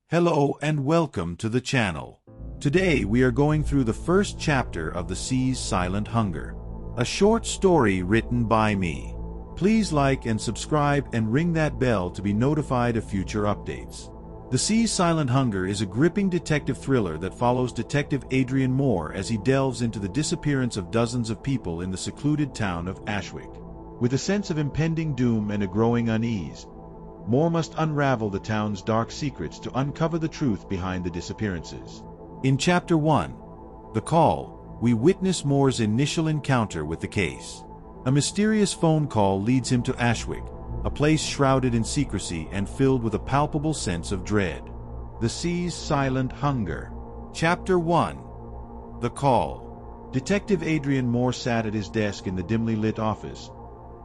Hello and welcome to the channel. Today we are going through the first chapter of The Sea's Silent Hunger, a short story written by me. Please like and subscribe and ring that bell to be notified of future updates. The Sea's Silent Hunger is a gripping detective thriller that follows Detective Adrian Moore as he delves into the disappearance of dozens of people in the secluded town of Ashwick. With a sense of impending doom and a growing unease, Moore must unravel the town's dark secrets to uncover the truth behind the disappearances. In Chapter 1, The Call, we witness Moore's initial encounter with the case. A mysterious phone call leads him to Ashwick, a place shrouded in secrecy and filled with a palpable sense of dread. The Sea's Silent Hunger. Chapter 1, The Call. Detective Adrian Moore sat at his desk in the dimly lit office,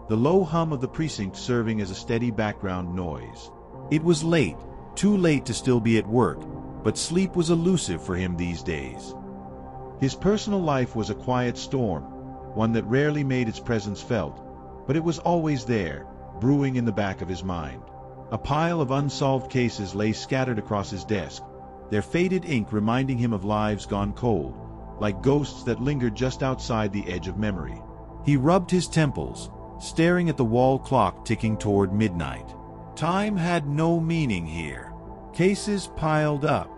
the low hum of the precinct serving as a steady background noise. It was late, too late to still be at work, but sleep was elusive for him these days. His personal life was a quiet storm, one that rarely made its presence felt, but it was always there, brewing in the back of his mind. A pile of unsolved cases lay scattered across his desk, their faded ink reminding him of lives gone cold, like ghosts that lingered just outside the edge of memory. He rubbed his temples, staring at the wall clock ticking toward midnight. Time had no meaning here. Cases piled up,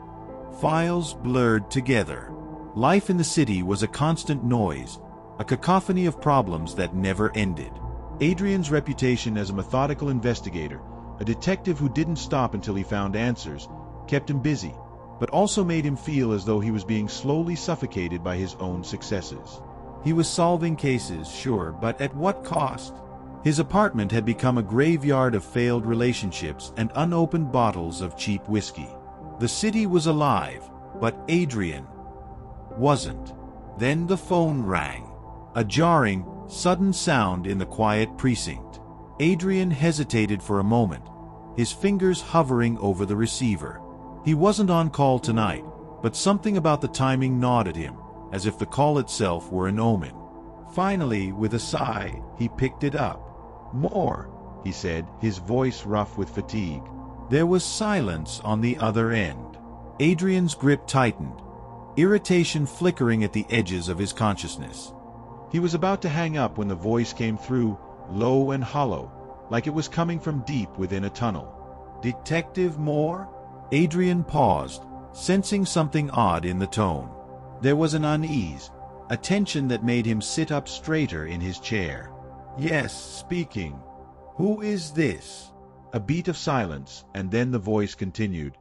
files blurred together. Life in the city was a constant noise, a cacophony of problems that never ended. Adrian's reputation as a methodical investigator, a detective who didn't stop until he found answers, kept him busy, but also made him feel as though he was being slowly suffocated by his own successes. He was solving cases, sure, but at what cost? His apartment had become a graveyard of failed relationships and unopened bottles of cheap whiskey. The city was alive, but Adrian wasn't. Then the phone rang. A jarring, sudden sound in the quiet precinct. Adrian hesitated for a moment, his fingers hovering over the receiver. He wasn't on call tonight, but something about the timing gnawed at him, as if the call itself were an omen. Finally, with a sigh, he picked it up. "Moore," he said, his voice rough with fatigue. There was silence on the other end. Adrian's grip tightened, irritation flickering at the edges of his consciousness. He was about to hang up when the voice came through, low and hollow, like it was coming from deep within a tunnel. "Detective Moore?" Adrian paused, sensing something odd in the tone. There was an unease, a tension that made him sit up straighter in his chair. "Yes, speaking. Who is this?" A beat of silence, and then the voice continued.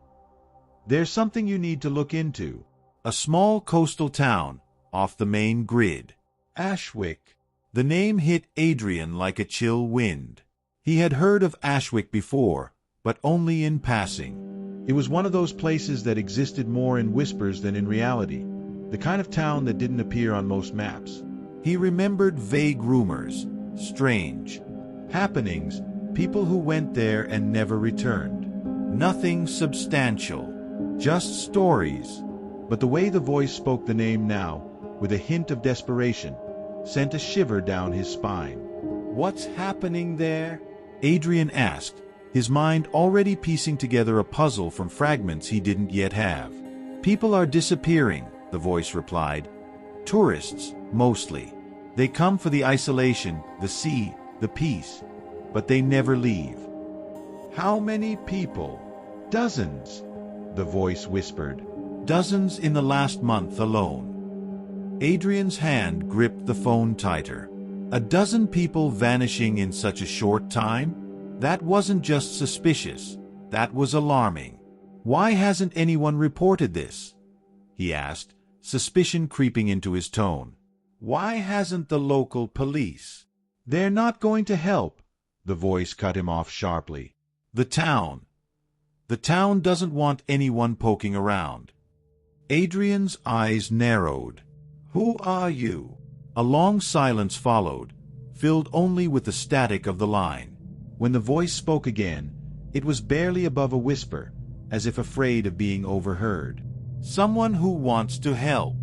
"There's something you need to look into. A small coastal town, off the main grid. Ashwick." The name hit Adrian like a chill wind. He had heard of Ashwick before, but only in passing. It was one of those places that existed more in whispers than in reality. The kind of town that didn't appear on most maps. He remembered vague rumors, strange happenings, people who went there and never returned. Nothing substantial, just stories. But the way the voice spoke the name now, with a hint of desperation, sent a shiver down his spine. "What's happening there?" Adrian asked, his mind already piecing together a puzzle from fragments he didn't yet have. "People are disappearing," the voice replied. "Tourists, mostly. They come for the isolation, the sea, the peace, but they never leave." "How many people?" "Dozens," the voice whispered. "Dozens in the last month alone." Adrian's hand gripped the phone tighter. A dozen people vanishing in such a short time? That wasn't just suspicious, that was alarming. "Why hasn't anyone reported this?" he asked, suspicion creeping into his tone. "Why hasn't the local police?" "They're not going to help," the voice cut him off sharply. The town doesn't want anyone poking around." Adrian's eyes narrowed. "Who are you?" A long silence followed, filled only with the static of the line. When the voice spoke again, it was barely above a whisper, as if afraid of being overheard. "Someone who wants to help."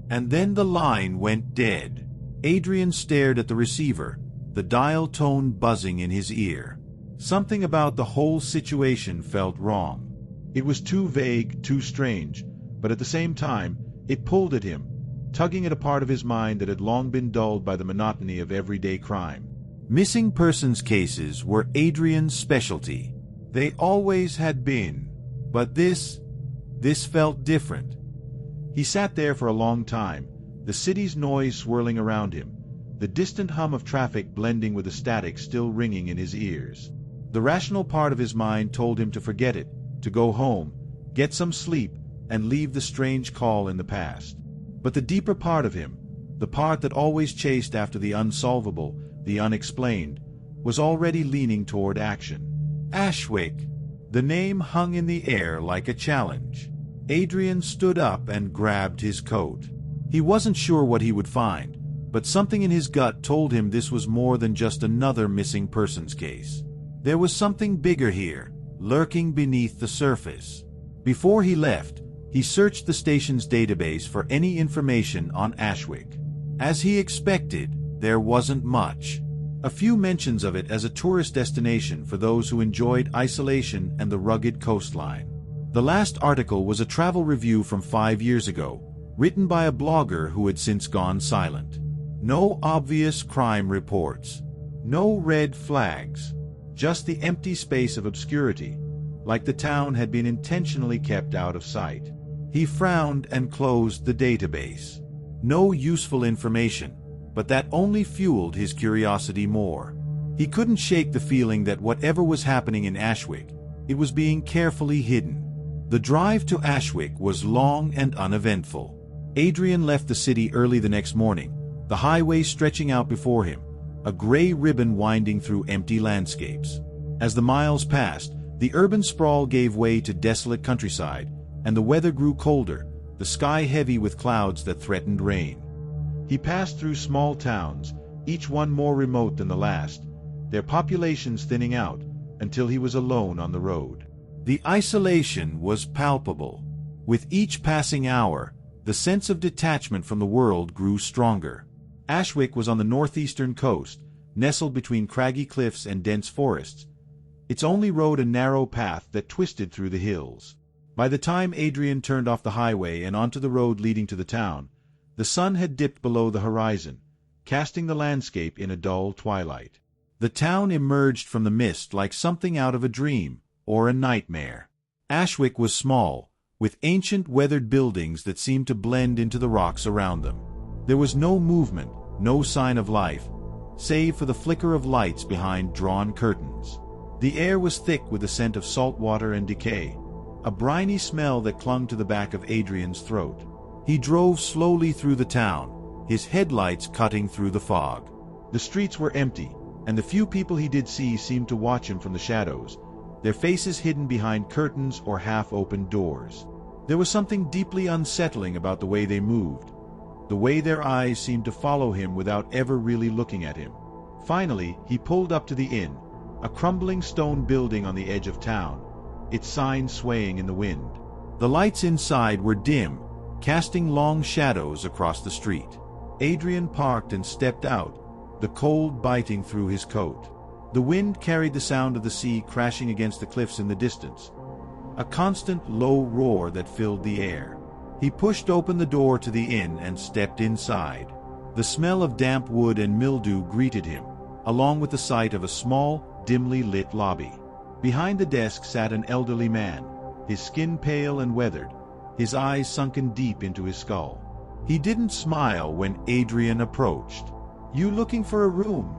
And then the line went dead. Adrian stared at the receiver, the dial tone buzzing in his ear. Something about the whole situation felt wrong. It was too vague, too strange, but at the same time, it pulled at him, tugging at a part of his mind that had long been dulled by the monotony of everyday crime. Missing persons cases were Adrian's specialty. They always had been. But this felt different. He sat there for a long time, the city's noise swirling around him, the distant hum of traffic blending with the static still ringing in his ears. The rational part of his mind told him to forget it, to go home, get some sleep, and leave the strange call in the past. But the deeper part of him, the part that always chased after the unsolvable, the unexplained, was already leaning toward action. Ashwick. The name hung in the air like a challenge. Adrian stood up and grabbed his coat. He wasn't sure what he would find, but something in his gut told him this was more than just another missing persons case. There was something bigger here, lurking beneath the surface. Before he left, he searched the station's database for any information on Ashwick. As he expected, there wasn't much. A few mentions of it as a tourist destination for those who enjoyed isolation and the rugged coastline. The last article was a travel review from 5 years ago, written by a blogger who had since gone silent. No obvious crime reports. No red flags. Just the empty space of obscurity, like the town had been intentionally kept out of sight. He frowned and closed the database. No useful information, but that only fueled his curiosity more. He couldn't shake the feeling that whatever was happening in Ashwick, it was being carefully hidden. The drive to Ashwick was long and uneventful. Adrian left the city early the next morning, the highway stretching out before him, a gray ribbon winding through empty landscapes. As the miles passed, the urban sprawl gave way to desolate countryside, and the weather grew colder, the sky heavy with clouds that threatened rain. He passed through small towns, each one more remote than the last, their populations thinning out, until he was alone on the road. The isolation was palpable. With each passing hour, the sense of detachment from the world grew stronger. Ashwick was on the northeastern coast, nestled between craggy cliffs and dense forests, its only road a narrow path that twisted through the hills. By the time Adrian turned off the highway and onto the road leading to the town, the sun had dipped below the horizon, casting the landscape in a dull twilight. The town emerged from the mist like something out of a dream or a nightmare. Ashwick was small, with ancient weathered buildings that seemed to blend into the rocks around them. There was no movement, no sign of life, save for the flicker of lights behind drawn curtains. The air was thick with the scent of salt water and decay, a briny smell that clung to the back of Adrian's throat. He drove slowly through the town, his headlights cutting through the fog. The streets were empty, and the few people he did see seemed to watch him from the shadows, their faces hidden behind curtains or half-opened doors. There was something deeply unsettling about the way they moved, the way their eyes seemed to follow him without ever really looking at him. Finally, he pulled up to the inn, a crumbling stone building on the edge of town, its sign swaying in the wind. The lights inside were dim, casting long shadows across the street. Adrian parked and stepped out, the cold biting through his coat. The wind carried the sound of the sea crashing against the cliffs in the distance, a constant low roar that filled the air. He pushed open the door to the inn and stepped inside. The smell of damp wood and mildew greeted him, along with the sight of a small, dimly lit lobby. Behind the desk sat an elderly man, his skin pale and weathered, his eyes sunken deep into his skull. He didn't smile when Adrian approached. "You looking for a room?"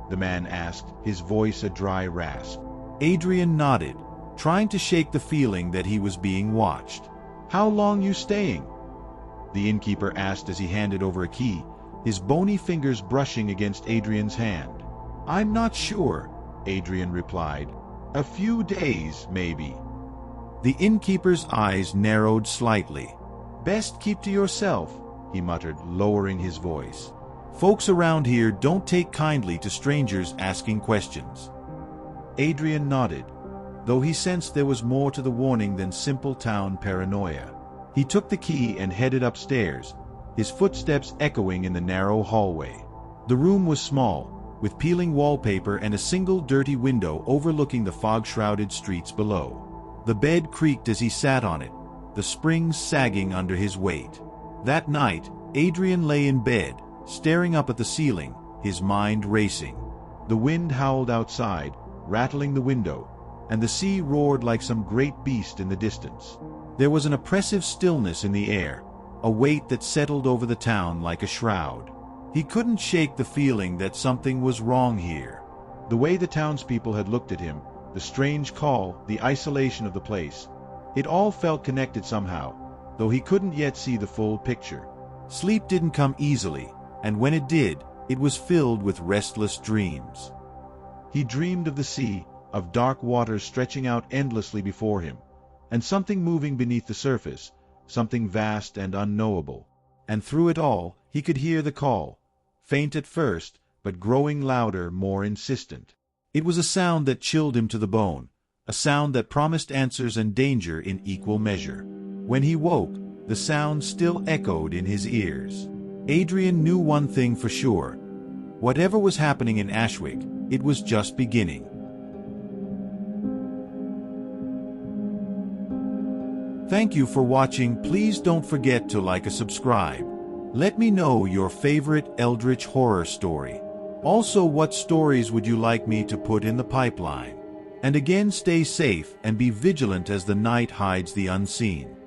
the man asked, his voice a dry rasp. Adrian nodded, trying to shake the feeling that he was being watched. "How long you staying?" the innkeeper asked as he handed over a key, his bony fingers brushing against Adrian's hand. "I'm not sure," Adrian replied. "A few days, maybe." The innkeeper's eyes narrowed slightly. "Best keep to yourself," he muttered, lowering his voice. "Folks around here don't take kindly to strangers asking questions." Adrian nodded, though he sensed there was more to the warning than simple town paranoia. He took the key and headed upstairs, his footsteps echoing in the narrow hallway. The room was small, with peeling wallpaper and a single dirty window overlooking the fog-shrouded streets below. The bed creaked as he sat on it, the springs sagging under his weight. That night, Adrian lay in bed, staring up at the ceiling, his mind racing. The wind howled outside, rattling the window, and the sea roared like some great beast in the distance. There was an oppressive stillness in the air, a weight that settled over the town like a shroud. He couldn't shake the feeling that something was wrong here. The way the townspeople had looked at him, the strange call, the isolation of the place, it all felt connected somehow, though he couldn't yet see the full picture. Sleep didn't come easily, and when it did, it was filled with restless dreams. He dreamed of the sea, of dark waters stretching out endlessly before him, and something moving beneath the surface, something vast and unknowable. And through it all, he could hear the call, faint at first, but growing louder, more insistent. It was a sound that chilled him to the bone, a sound that promised answers and danger in equal measure. When he woke, the sound still echoed in his ears. Adrian knew one thing for sure. Whatever was happening in Ashwick, it was just beginning. Thank you for watching. Please don't forget to like and subscribe. Let me know your favorite Eldritch horror story. Also, what stories would you like me to put in the pipeline? And again, stay safe and be vigilant as the night hides the unseen.